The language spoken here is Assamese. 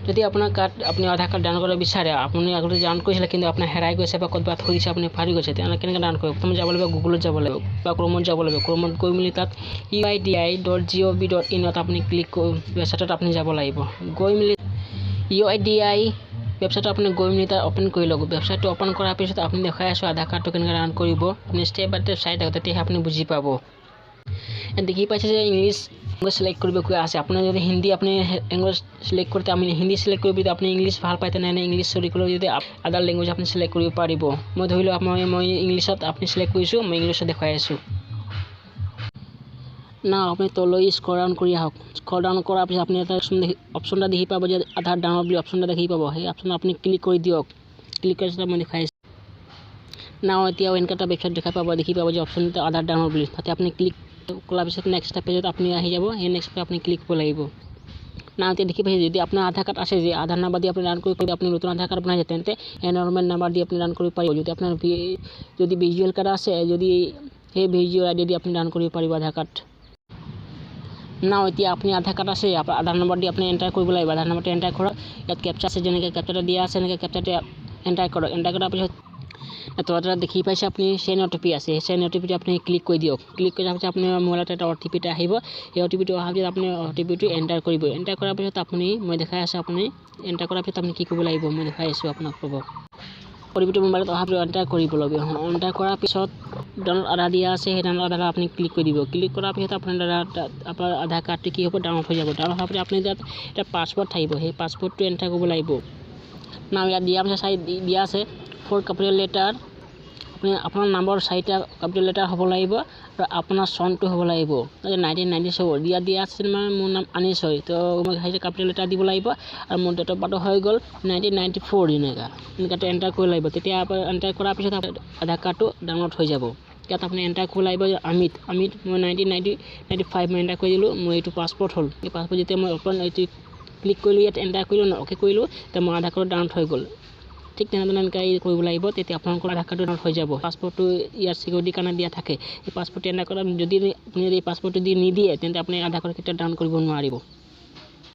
যদি আপোনাৰ কাৰ্ড আপুনি আধাৰ কাৰ্ড ডাউনলোড কৰিব বিচাৰে আপুনি আগতে ডাউনলোড কৰিছিলে কিন্তু আপোনাৰ হেৰাই গৈছে বা ক'ৰবাত থৈ দিছে আপুনি পাহৰি গৈছে তেনেহ'লে কেনেকৈ ডাউনলোড কৰিব প্ৰথমে যাব লাগিব গুগলত যাব লাগিব বা ক্ৰমত যাব লাগিব ক্ৰমত গৈ মেলি তাত uidi.gov.in আপুনি ক্লিক কৰি ৱেবছাইটত আপুনি যাব লাগিব গৈ মেলি uidi ৱেবছাইটত আপুনি গৈ মেলি তাত অ'পেন কৰি ল'ব ৱেবছাইটটো অ'পেন কৰাৰ পিছত আপুনি দেখাই আছোঁ আধাৰ কাৰ্ডটো কেনেকৈ ডাউনলোড কৰিব আপুনি ষ্টেপ বাই ষ্টেপ চাই থাকক তেতিয়াহে আপুনি বুজি পাব দেখি পাইছে যে ইংলিছ সিলেক্ট কৰিব কৈ আছে আপোনাৰ যদি হিন্দী আপুনি ইংলিছ সিলেক্ট কৰোঁতে আপুনি হিন্দী সিলেক্ট কৰিব আপুনি ইংলিছ ভাল পায় তেনেহ'লে ইংলিছ চলিবলৈ যদি আদাৰ লেংগুৱেজ আপুনি সিলেক্ট কৰিব পাৰিব মই ধৰি লওক মই ইংলিছত আপুনি সিলেক্ট কৰিছোঁ মই ইংলিছত দেখুৱাই আছোঁ না আপুনি তললৈ স্ক্ৰল ডাউন কৰি আহক স্ক্ৰল ডাউন কৰাৰ পিছত আপুনি এটা অপশ্যন এটা দেখি পাব যে আধাৰ ডাউনলোড বুলি অপশ্যন এটা দেখি পাব সেই অপশ্যন আপুনি ক্লিক কৰি দিয়ক ক্লিক কৰাৰ পিছত মই দেখাই আছোঁ না এতিয়া এনেকুৱা এটা ৱেবছাইট দেখি পাব যে অপশ্যন এটা আধাৰ ডাউনলোড বুলি তাতে আপুনি ক্লিক কৰাৰ পিছত নেক্সট পেজত আপুনি আহি যাব সেই নেক্সট পেজত আপুনি ক্লিক কৰিব লাগিব না এতিয়া দেখি পাইছে যদি আপোনাৰ আধাৰ কাৰ্ড আছে যে আধাৰ নাম্বাৰ দি আপুনি ডাউনলোড কৰিব আপুনি নতুন আধাৰ কাৰ্ড বনাইছে তেন্তে এই নৰ্মেল নাম্বাৰ দি আপুনি ডাউনলোড কৰিব পাৰিব যদি আপোনাৰ যদি ভিজুৱেল কাৰ্ড আছে যদি সেই ভিজুৱেল আইডি দি আপুনি ডাউনলোড কৰিব পাৰিব আধাৰ কাৰ্ড না এতিয়া আপুনি আধাৰ কাৰ্ড আছে আধাৰ নম্বৰ দি আপুনি এণ্টাৰ কৰিব লাগিব আধাৰ নম্বৰটো এণ্টাৰ কৰক ইয়াত কেপচা আছে যেনেকৈ কেপচাটো দিয়া আছে এনেকৈ কেপচাটো এণ্টাৰ কৰক এণ্টাৰ কৰাৰ পিছত তলত দেখি পাইছে আপুনি চেণ্ড অ'টিপি আছে সেই চেণ্ড অ'টিপিটো আপুনি ক্লিক কৰি দিয়ক ক্লিক কৰাৰ পিছত আপোনাৰ মোবাইলত এটা অ'টিপি এটা আহিব সেই অ'টিপিটো অহাৰ পিছত আপুনি অ'টিপিটো এণ্টাৰ কৰিব এণ্টাৰ কৰাৰ পিছত আপুনি মই দেখাই আছোঁ আপুনি এণ্টাৰ কৰাৰ পিছত আপুনি কি কৰিব লাগিব মই দেখাই আছোঁ আপোনাক ক'ব অ'টিপিটো মোবাইলত অহাৰ পিছত এণ্টাৰ কৰিব লাগিব এণ্টাৰ কৰাৰ পিছত ডাউনলোড আধাৰ দিয়া আছে সেই ডাউনলোড আধাৰ আপুনি ক্লিক কৰি দিব ক্লিক কৰাৰ পিছত আপোনাৰ আধাৰ কাৰ্ডটো কি হ'ব ডাউনলোড হৈ যাব ডাউনলোড হোৱাৰ পিছত আপুনি তাত এটা পাছৱৰ্ড থাকিব সেই পাছৱৰ্ডটো এণ্টাৰ কৰিব লাগিব নাম ইয়াত দিয়া আছে দিয়া আছে 4 কেপিটেল লেটাৰ আপুনি আপোনাৰ নামৰ 4টা কেপিটেল লেটাৰ হ'ব লাগিব আৰু আপোনাৰ চনটো হ'ব লাগিব 1997 দিয়া আছে মোৰ নাম আনিছ হয় তো মই 4টা কেপিটেল লেটাৰ দিব লাগিব আৰু মোৰ ডেট অফ বাৰ্থ হৈ গ'ল 1994 এনেকৈ এণ্টাৰ কৰিব লাগিব তেতিয়া এণ্টাৰ কৰাৰ পিছত আধাৰ কাৰ্ডটো ডাউনলোড হৈ যাব ইয়াত আপুনি এণ্টাৰ কৰিব লাগিব অমিত মই 1995 মই এণ্টাৰ কৰি দিলোঁ মোৰ এইটো পাছপৰ্ট হ'ল এই পাছপৰ্ট যেতিয়া মই অ'পেন এইটো ক্লিক কৰিলোঁ ইয়াত এণ্টাৰ কৰিলোঁ অ'কে কৰিলোঁ তেতিয়া মোৰ আধাৰ কাৰ্ড ডাউনলোড হৈ গ'ল ঠিক তেনেধৰণে এনেকৈ কৰিব লাগিব তেতিয়া আপোনালোকৰ আধাৰ কাৰ্ডটো ডাউনলোড হৈ যাব পাছপৰ্টটো ইয়াৰ চিকিউৰিটিৰ কাৰণে দিয়া থাকে এই পাছপৰ্টটো এণ্টাৰ কৰা যদি আপুনি এই পাছপৰ্টটো দি নিদিয়ে তেন্তে আপুনি আধাৰ কাৰ্ড কেতিয়াও ডাউনলোড কৰিব নোৱাৰিব